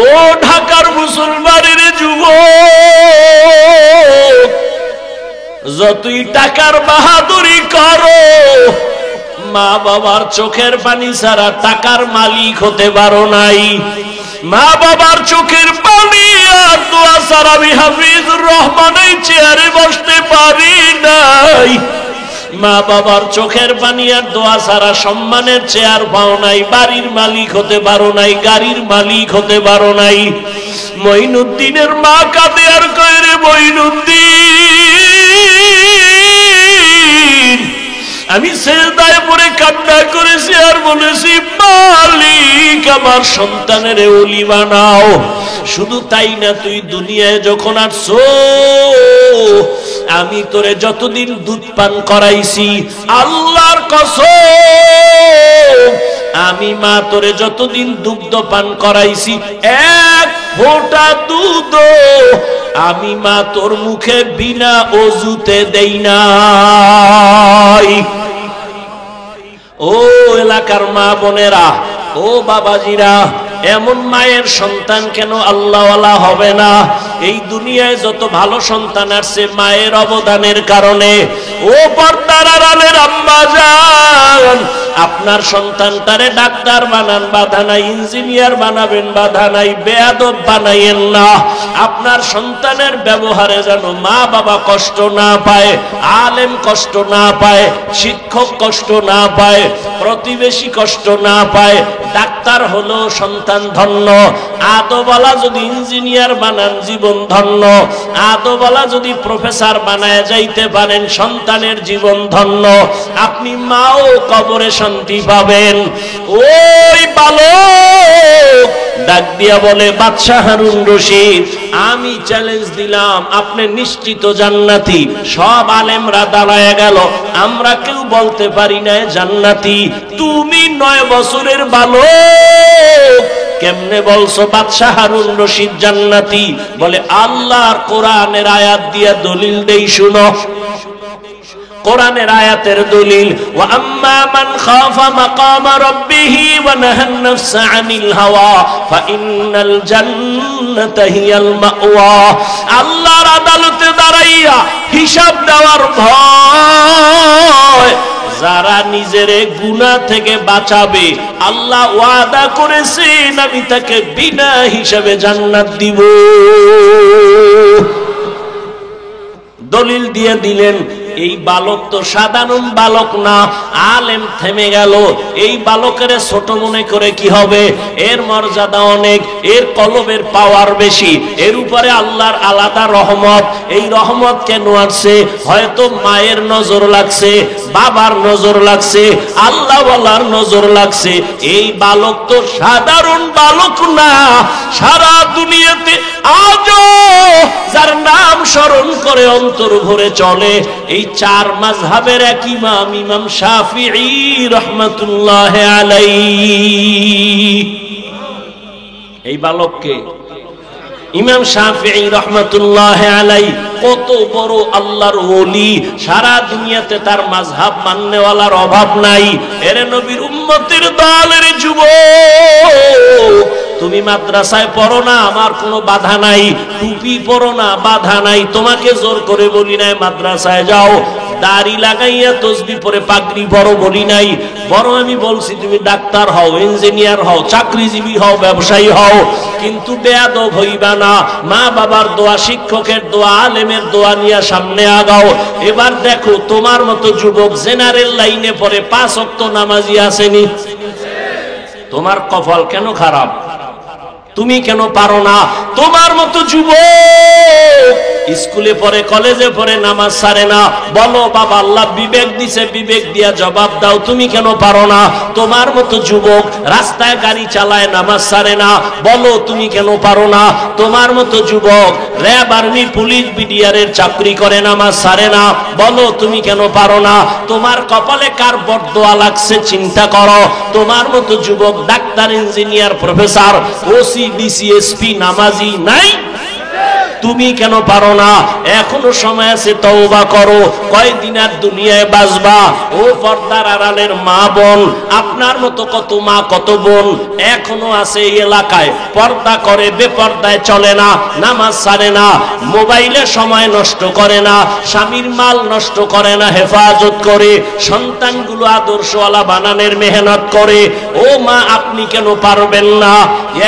ও ঢাকার মুসলমানের যুবক, যতই টাকার বাহাদুরি করো, মা বাবার চোখের পানি ছাড়া টাকার মালিক হতে পারো নাই। মা বাবার চোখের পানি আর দোয়া ছাড়া আমি হাফিজুর রহমানের চেয়ারে বসতে পারি নাই। মা বাবার চোখের পানি আর দোয়া ছাড়া সম্মানের চেয়ার পাও নাই, বাড়ির মালিক হতে পারো নাই, গাড়ির মালিক হতে পারো নাই। মঈনুদ্দিনের মা কাঁদে আর কয়, রে মঈনুদ্দিন, আমি সেজদায় পড়ে কান্না করেছি আর বলেছি, মালিক আমার সন্তানের ওলি বানাও। শুধু তাই না, তুই দুনিয়ায় যখন আসছো, আমি তোরে যতদিন দুধ পান করাইছি, আল্লাহর কসম, আমি মা তোরে যতদিন দুগ্ধ পান করাইছি, এক ফোঁটা দুধ আমি মা তোর মুখে বিনা ওযুতে দেই নাই। ও এলাকার মা বোনেরা, ও বাবাজিরা, এমন মায়ের সন্তান কেন আল্লাহওয়ালা হবে না? এই দুনিয়ায় যত ভালো সন্তান আসছে মায়ের অবদানের কারণে। ও পর্দার আড়ালের আম্মা জান, আপনার সন্তানটারে ডাক্তার বানান, বাধা নাই, ইঞ্জিনিয়ার বানাবেন, বাধা নাই, বেয়াদব বানাইয়েন না। আপনার সন্তানের ব্যবহারে যেন মা বাবা কষ্ট না পায়, আলেম কষ্ট না পায়, শিক্ষক কষ্ট না পায়, প্রতিবেশী কষ্ট না পায়। ডাক্তার হলো সন্তান ধন্য, আদোওয়ালা যদি ইঞ্জিনিয়ার বানান জীবন ধন্য, আদোওয়ালা যদি প্রফেসর বানায় যাইতে পারেন সন্তানের জীবন ধন্য। আপনি মাও কবরে শান্তি পাবেন। ওই বালক ডাক দিয়া বলে, বাদশাহ হারুন রশিদ, আমি চ্যালেঞ্জ দিলাম, আপনি নিশ্চিত জান্নাতি। সব আলেমরা দাঁড়ায় গেল, আমরা কেউ বলতে পারি না জান্নাতি। তুমি 9 বছরের বালক, কেমনে বলছো বাদশাহ হারুন রশিদ জান্নাতি? বলে, আল্লাহর কোরআনের আয়াত দিয়া দলিল দেই, শুনো। কোরআনের আয়াতের দলিল, ওয়া আম্মা মান খাফা মাকামা রাব্বিহি ওয়া নাহান নাফসা আনিল হাওয়া ফাইন্নাল জান্নাতা হিয়াল মাওয়া। আল্লাহর আদালতে দাঁড়াইয়া হিসাব দেওয়ার ভয়, যারা নিজের গুনাহ থেকে বাঁচাবে, আল্লাহ ওয়াদা করেছেন আমি তাকে বিনা হিসাবে জান্নাত দিব। দলিল দিয়ে দিলেন। এই বালক তো সাধারণ বালক না, আলেম। থেমে গেল। এই বালকের ছোট মনে করে কি হবে? এর মর্যাদা অনেক, এর কলবের পাওয়ার বেশি, এর উপরে আল্লাহর আলাদা রহমত। এই রহমত কেন আসছে? হয়তো মায়ের নজর লাগছে, বাবার নজর লাগছে, আল্লাহওয়ালার নজর লাগছে। এই বালক তো সাধারণ বালক না, সারা দুনিয়াতে আজও যার নাম স্মরণ করে অন্তর ভরে চলে এই 4 মাযহাবের এক ইমাম, ইমাম শাফিঈ রাহমাতুল্লাহ আলাইহি। এই বালককে ইমাম শাফিঈ রাহমাতুল্লাহ আলাইহি কত বড় আল্লাহর ওলি, সারা দুনিয়াতে তার মাযহাব মাননেওয়ালার অভাব নাই। এর নবীর উম্মতের দলের যুবক, তুমি মাদ্রাসায় পড়ো না, আমার কোনো বাধা নাই। টুপি পড়ো না, বাধা নাই। তোমাকে জোর করে বলি নাই মাদ্রাসায় যাও। দাড়ি লাগাইয়া তসবিহ পরে পাগড়ি পরো বলি নাই। বরং আমি বলছি তুমি ডাক্তার হও, ইঞ্জিনিয়ার হও, চাকরিজীবী হও, ব্যবসায়ী হও, কিন্তু বেয়াদব হইবা না। মা বাবার দোয়া, শিক্ষকের দোয়া, আলেমের দোয়া নিয়ে সামনে আগাও। এবার দেখো তোমার মতো যুবক জেনারেল লাইনে পড়ে 5 ওয়াক্ত নামাজি আসেনি। তোমার কপাল কেন খারাপ? তুমি কেন পারো না? তোমার মতো যুবক স্কুলে পড়ে, কলেজে পড়ে, নামাজ ছাড়ে না। বলো বাবা আল্লাহ বিবেক দিছে, বিবেক দিয়া জবাব দাও। তুমি কেন পারো না? তোমার মতো যুবক রাস্তায় গাড়ি চালায়, নামাজ ছাড়ে না। বলো তুমি কেন পারো না? তোমার মতো যুবক র্যাব, আর্মি, পুলিশ, বিডিআরের চাকরি করে, নামাজ ছাড়ে না। বলো তুমি কেন পারো না? তোমার কপালে কার বরদোয়া লাগছে চিন্তা করো। তোমার মতো যুবক doctor, engineer, professor, OC, DC, SP, নামাজি নাই? তুমি কেন পারো না? এখনো সময় আছে, তওবা করো। কয়দিন আর দুনিয়ায় বাঁচবা? ও পর্দার আড়ালের মা বোন, আপনার মতো কত মা কত বোন এখনো আছে এই এলাকায়, পর্দা করে, বেপর্দায় চলে না, নামাজ ছাড়ে না, মোবাইলে সময় নষ্ট করে না, স্বামীর মাল নষ্ট করে না, হেফাজত করে, সন্তানগুলো আদর্শওয়ালা বানানোর মেহনত করে। ও মা, আপনি কেন পারবেন না?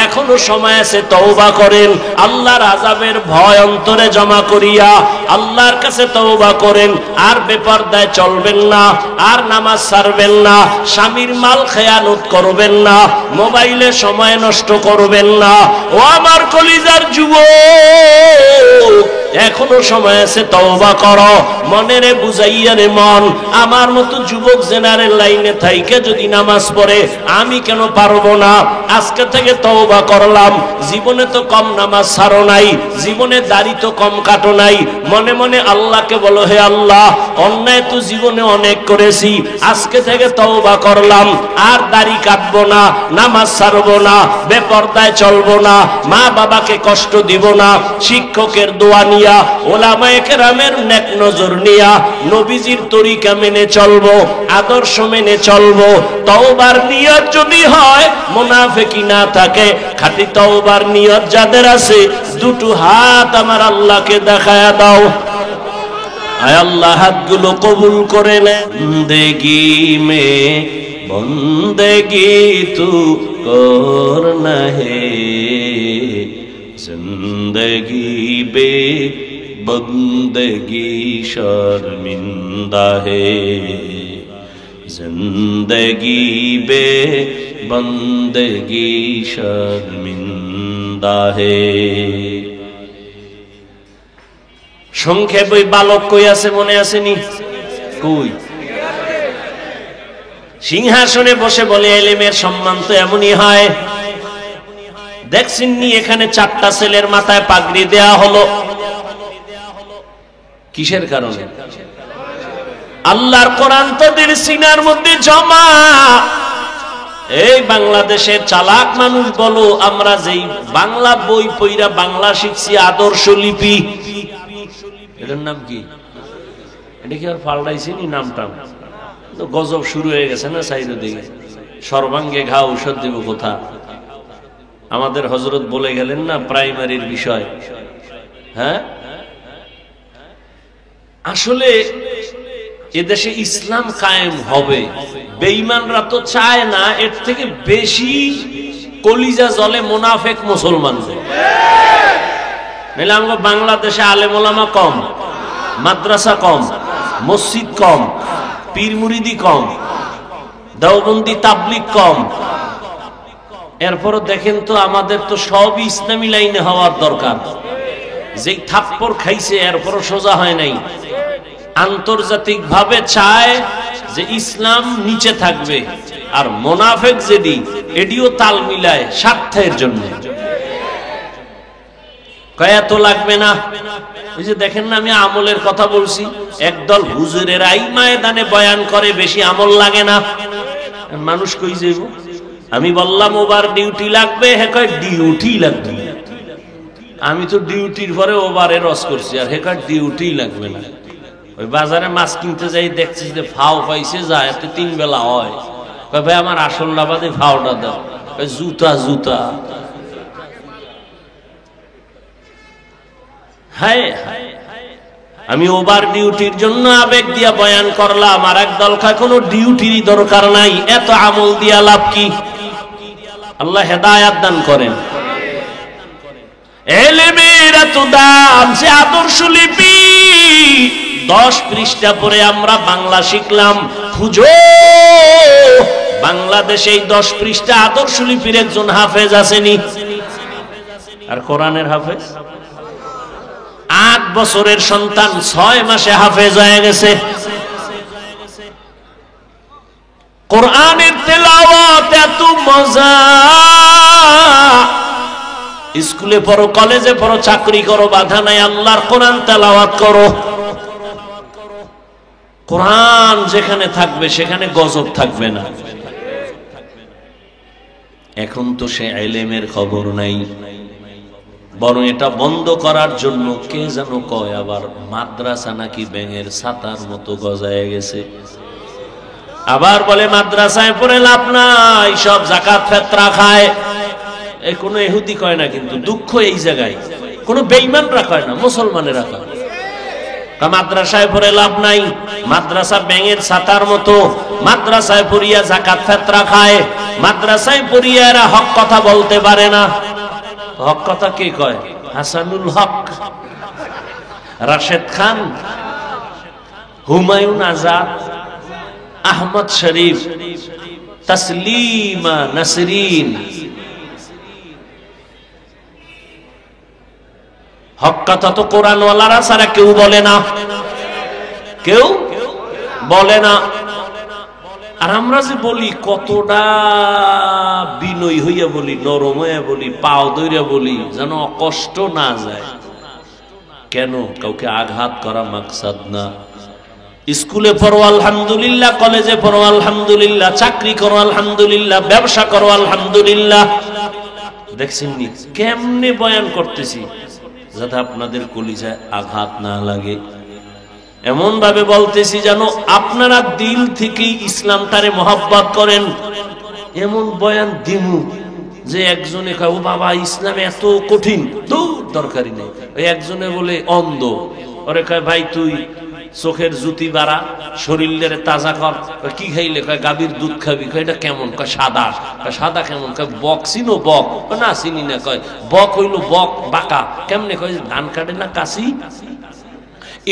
এখনো সময় আছে, তওবা করেন। আল্লাহর আযাবের ভয় অন্তরে জমা করিয়া আল্লাহর কাছে তওবা করেন। আর বেপর্দায় চলবেন না, আর নামাজ ছাড়বেন না, স্বামীর মাল খেয়ানত করবেন না, মোবাইলে সময় নষ্ট করবেন না। ও আমার কলিজার যুবক, এখনো সময় আছে, তওবা করো। মনেরে বুঝাইয়া রে মন, আমার মতো যুবক জেনারেল লাইনে থাইকে যদি নামাজ পড়ে আমি কেন পারবো না? আজকে থেকে তওবা করলাম। জীবনে তো কম নামাজ ছাড়ো নাই, জীবনে দাড়ি তো কম কাটো নাই। মনে মনে আল্লাহকে বলো, হে আল্লাহ, অন্যায় তো জীবনে অনেক করেছি, আজকে থেকে তওবা করলাম, আর দাড়ি কাটবো না, নামাজ ছাড়বো না, বেপর্দায় চলবো না, মা বাবাকে কষ্ট দিব না, শিক্ষকের দোয়া নিয়া, ওলামায়ে কেরামের নেক নজর নিয়া নবীজির তরিকা মেনে চলবো, আদর্শ মেনে চলবো। তওবার নিয়ত যদি হয়, মুনাফিকি না থাকে, খাঁটি তওবার নিয়ত যাদের আছে, দুটো হাত আমার আল্লাহকে দেখায়া দাও। আয় আল্লাহ, হাতগুলো কবুল করে নে। জিন্দেগি মে বন্দেগি তু করনা হে, জিন্দেগি বে বন্দেগি শর্মিন্দা হে, জিন্দেগি বে বন্দেগি শর্মিন্দা হে। সংক্ষেপ ওই বালক কই আছে মনে আসেনি? কই? সিংহাসনে বসে বলে, এলেমের সম্মান তো এমনই হয়। দেখছেন নি, এখানে 4টা ছেলের মাথায় পাগড়ি দেয়া হলো, কিসের কারণে? আল্লাহর কোরআন তাদের সিনার মধ্যে জমা। এই বাংলাদেশের চালাক মানুষ বলো, আমরা যেই বাংলা বই পইরা বাংলা শিখছি, আদর্শ লিপি, এটার নাম কি? এটা কি আর পাল্টাইছেনি নামটা? গজব শুরু হয়ে গেছে না সাইডের দিকে। সর্বাঙ্গে ঘা ঔষধ দেব কোথা? আমাদের হযরত বলে গেলেন না প্রাইমারির বিষয়। হ্যাঁ, আসলে এদেশে ইসলাম কায়েম হবে, বেঈমানরা তো চায় না। এর থেকে বেশি কলিজা জ্বলে মুনাফিক মুসলমানদের। নাহলে আমরা বাংলাদেশে আলেম ওলামা কম, মাদ্রাসা কম, মসজিদ কম, পীর মুরিদি কম, দেওবন্দি তাবলিগ কম। এরপরও দেখেন তো, আমাদের তো সবই ইসলামী লাইনে হওয়ার দরকার। যেই থাপ্পড় খাইছে এরপরও সোজা হয় নাই। আন্তর্জাতিক ভাবে চায় যে ইসলাম নিচে থাকবে, আর মুনাফিক যেদি এডিও তাল মিলায় স্বার্থের জন্য। কয়া তো লাগবে না। ওই যে দেখেন না, আমি আমলের কথা বলছি, একদল হুজুরেরাই ময়দানে বয়ান করে, বেশি আমল লাগে না। মানুষ কই যাইব? আমি বললাম ওভার ডিউটি লাগবে, হে কয় ডিউটি লাগবে। আমি তো ডিউটির পরে ওভারে রস করছি, আর হে কয় ডিউটি লাগবে না। ওই বাজারে মাছ কিনতে যাই, দেখছি যে ফাও পাইছে, যায় তো 3 বেলা হয়। কয় ভাই আমার আসল লাভাতে ফাওটা দাও। জুতা জুতা। হ্যাঁ, আমি ওভার ডিউটির জন্য আবেগ দিয়া বয়ান করলাম, আর একদল কয় কোনো ডিউটিরই দরকার নাই, এত আমল দিয়া লাভ কি? আল্লাহ হেদায়াত দান করেন। এলেমের এত দাম, যে আদর্শ লিপি 10 পৃষ্ঠা পরে আমরা বাংলা শিখলাম। খুঁজো বাংলাদেশে এই 10 পৃষ্ঠা আদর্শ লিপির একজন হাফেজ আসেনি। আর কোরআনের হাফেজ 8 বছরের সন্তান 6 মাসে হাফেজ হয়ে গেছে। কোরআনের তেলাওয়াত এত মজা। স্কুলে পড়ো, কলেজে পড়ো, চাকরি করো, বাধা নাই, আল্লাহর কোরআন তেলাওয়াত করো। কোরআন যেখানে থাকবে সেখানে গজব থাকবে না। এখন তো সে ইলমের খবর নাই। বরং এটা বন্ধ করার জন্য কে যেন কয় আবার মাদ্রাসা নাকি ব্যাঙের ছাতার মতো গজায় গেছে। আবার বলে মাদ্রাসায় পড়ে লাভ নাই, সব যাকাত ফিতরা খায়। এই কোনো ইহুদি কয় না, কিন্তু দুঃখ এই জায়গায় কোনো বেঈমানরা কয় না, মুসলমানেরা কয় মাদ্রাসায় পড়ে লাভ নাই, মাদ্রাসা ব্যাঙের ছাতার মতো, মাদ্রাসায় পড়িয়া যাকাত ফিতরা খায়, মাদ্রাসায় পড়িয়া এরা হক কথা বলতে পারে না। হক কথা কে কয়? হাসানুল হক, রাশেদ খান, হুমায়ুন আজাদ, আহমদ শরীফ, তসলিমা নাসরিন। হক কথা তো কোরআনওয়ালারা ছাড়া কেউ বলে না, কেউ বলে না। আর আমরা যে বলি কতটা বিনয়ী হইয়া বলি, নরম হইয়া বলি, পাও ধইরা বলি, যেন কষ্ট না যায়। কেন? কাউকে আঘাত করা মাকসাদ না। স্কুলে পড়ো আলহামদুলিল্লাহ, কলেজে পড়ো আলহামদুলিল্লাহ, চাকরি করো আলহামদুলিল্লাহ, ব্যবসা করো আলহামদুলিল্লাহ। দেখছেন নি কেমনে বয়ান করতেছি যাতে আপনাদের কলিজায় আঘাত না লাগে, এমন ভাবে বলতেছি যেন আপনারা দিল থেকে ইসলামটারে মহব্বত করেন। এমন বয়ান দিমু যে একজনে কয় ও বাবা ইসলাম এত কঠিন, তো দরকারই নেই। ওই একজনে বলে অন্ধ, ওরে কয় ভাই তুই চোখের জুতি বাড়া, শরীরের তাজা কর। কি খাইলে? কয় গাভীর দুধ খাবি। কয় এটা কেমন? কয় সাদা। কয় সাদা কেমন? কয় বক চিনো? বক না চিনি না। কয় বক হইলো বক বাঁকা। কেমনে? কয় ধান কাটে না কাশি,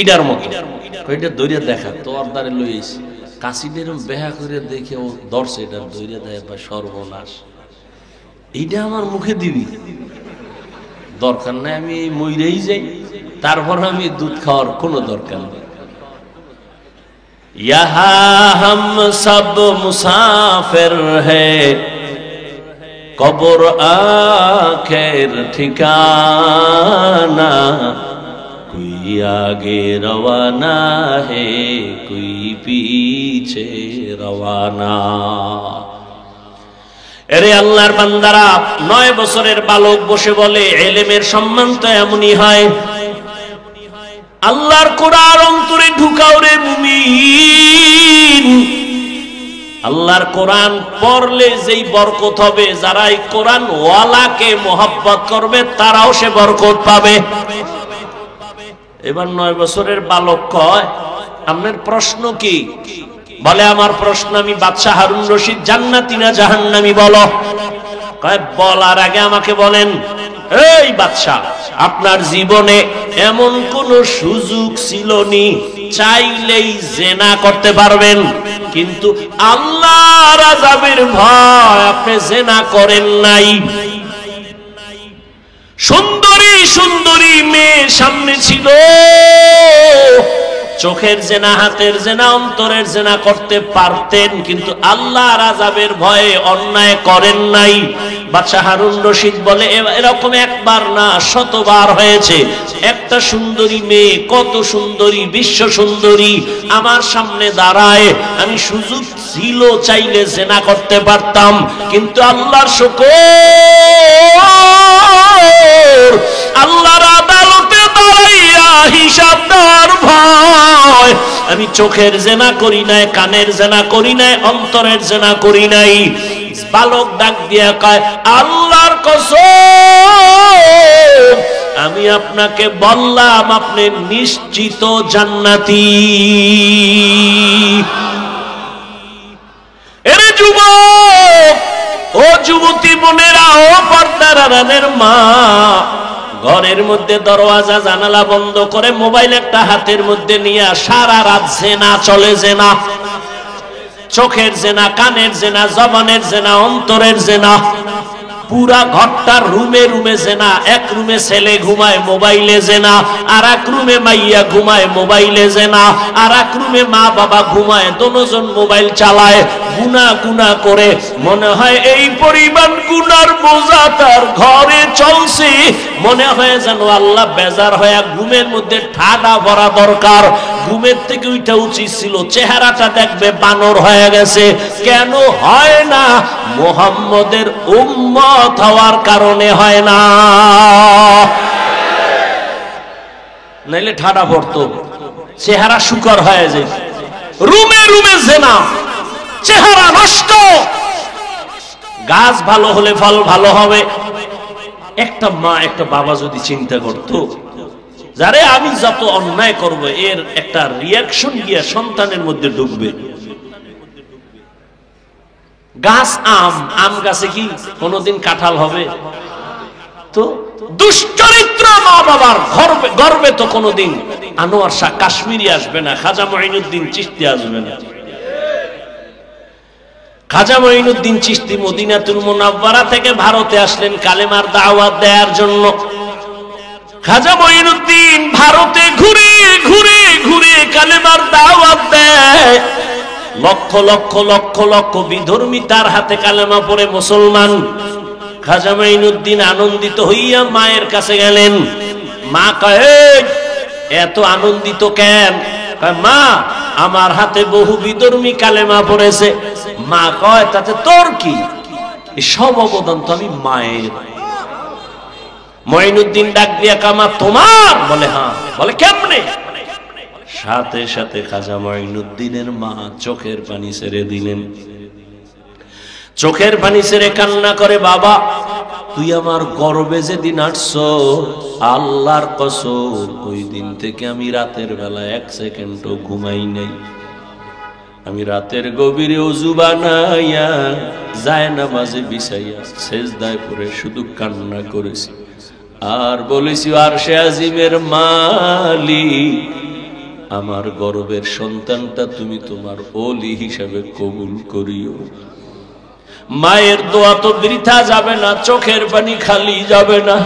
ইডার মতো। কয়টা দৌড়ে দেখা তোর দ্বারে লইছি, কাশিদের বেহা করে দেখে ও দর্শে, এটা দৌড়ে দেয় বা সর্বনাশ। এইটা আমার মুখে দিবি? দরকার নাই, আমি মইরেই যাই, তারপর আমি দুধ খাওয়ার কোনো দরকার নেই। ইহা হাম সব মুসাফির হ্যায়, কবর আখের ঠিকানা, कोई आगे रवाना है कोई पीछे रवाना। এরে আল্লাহর বান্দারা, 9 বছরের বালক বসে বলে ইলমের সম্মান তো এমনই হয়। আল্লাহর কোরআন অন্তরে ঢুকাও রে মুমিন। আল্লাহর কোরআন পড়লে যেই বরকত হবে, যারা এই কোরআন ওয়ালাকে মহব্বত করবে তারাও সে বরকত পাবে। এবার 9 বছরের বালক কয় আপনার প্রশ্ন কি? বলে আমার প্রশ্ন, আমি বাদশাহ হারুন রশিদ জান্নাতি না জাহান্নামী বলো। কয় বলার আগে আমাকে বলেন, এই বাদশাহ আপনার জীবনে এমন কোন সুযোগ ছিল নি চাইলেই জিনা করতে পারবেন, কিন্তু আল্লাহর আযাবের ভয় আপনি জিনা করেন নাই? সুন্দরী সুন্দরী মেয়ে সামনে ছিল, চোখের জেনা, হাতের জেনা, অন্তরের জেনা করতে পারতেন, কিন্তু আল্লাহর আযাবের ভয়ে অন্যায় করেন নাই। বাদশাহ হারুন রশিদ বলে এরকম একবার না শতবার হয়েছে। একটা সুন্দরী মেয়ে, কত সুন্দরী, বিশ্ব সুন্দরী আমার সামনে দাঁড়ায়, আমি সুযোগ ছিল চাইলে জেনা করতে পারতাম, কিন্তু আল্লাহর শুকর, আল্লাহর আদালতে দাঁড়াইয়া হিসাব দেওয়ার ভয় আমি চোখের জেনা করি নাই, কানের জেনা করি নাই, অন্তরের জেনা করি নাই। বালক ডাক দিয়া কয় আল্লাহর কসম, আমি আপনাকে বললাম আপনি নিশ্চিত জান্নাতি। এরে যুবক, ও যুবতী বোনেরা, ও পর্দার আড়ালের মা, ঘরের মধ্যে দরওয়াজা জানালা বন্ধ করে মোবাইল একটা হাতের মধ্যে নিয়ে সারা রাত জেনা চলে। জেনা, চোখের জেনা, কানের জেনা, জবানের জেনা, অন্তরের জেনা, পুরা ঘরটার রুমে রুমে জেনা। এক রুমে ছেলে ঘুমায়, মোবাইলে জেনা। আর এক রুমে মাইয়া ঘুমায়, মোবাইলে জেনা। আর এক রুমে মা বাবা ঘুমায়, দুজন মোবাইল চালায়, গুনাহ গুনাহ করে। মনে হয় এই পরিমাণ গুনার বোঝা তার ঘরে চলছে, মনে হয় যেন আল্লাহ বেজার হয়ে ঘুমের মধ্যে ঠাডা ভরা দরকার। ঘুমের থেকে উঠা উচিত ছিল, চেহারাটা দেখবে বানর হয়ে গেছে। কেন হয় না? মুহাম্মদের উম্মত হওয়ার কারণে হয় না। নাইলে ঠাডা পড়তো, চেহারা শুকর হয়ে যায়, রুমে রুমে জেনা, চেহারা নষ্ট। গাছ ভালো হলে ফল ভালো হবে। একটা মা একটা বাবা যদি চিন্তা করতো, যারে আমি যত অন্যায় করব এর একটা রিয়াকশন গিয়া সন্তানের মধ্যে ঢুকবে। গাছ আম, আম গাছে কি কোনোদিন কাঁঠাল হবে? তো দুশ্চরিত্র মা বাবার গর্বে তো কোনোদিন আনোয়ার শাহ কাশ্মীরি আসবে না, খাজা মঈনুদ্দিন চিশতি আসবে না। খাজা মঈনুদ্দিন চিশতি মদিনাতুল মুনাওয়ারা থেকে ভারতে আসলেন কালেমার দাওয়াত দেওয়ার জন্য। খাজা মঈনুদ্দিন ভারতে ঘুরে ঘুরে ঘুরে কালেমার দাওয়াত দেয়। লক্ষ লক্ষ লক্ষ লক্ষ বিধর্মী তার হাতে কালেমা পড়ে মুসলমান। খাজা মঈনুদ্দিন আনন্দিত হইয়া মায়ের কাছে গেলেন। মা কয়, এত আনন্দিত কেন? মা, আমার হাতে বহু বিধর্মী কালেমা পড়েছে। মা কয়, তাতে তোর কি? সব অবদান তো আমি মায়ের। মঈনুদ্দিন ডাক দিয়া কামা তোমার? বলে হ্যাঁ। বলে কেমনে? সাথে সাথে খাজা মঈনুদ্দিনের মা চোখের পানি ছেড়ে দিলেন। চোখের পানি ছেড়ে কান্না করে, বাবা তুই আমার গর্বে যেদিন আসছো, আল্লাহর কসম ওই দিন থেকে আমি রাতের বেলা এক সেকেন্ডও ঘুমাই নাই। আমি রাতের গভীরে ওযু বানাইয়া জায়নামাজে বিছাইয়া সেজদায় পড়ে শুধু কান্না করেছি আর বলেছি, আরশে আজিমের মালিক, আমার গর্বের সন্তানটা তুমি তোমার ওলি হিসাবে কবুল করিও। মায়ের দোয়া তো বৃথা যাবে না, চোখের পানি খালি যাবে না।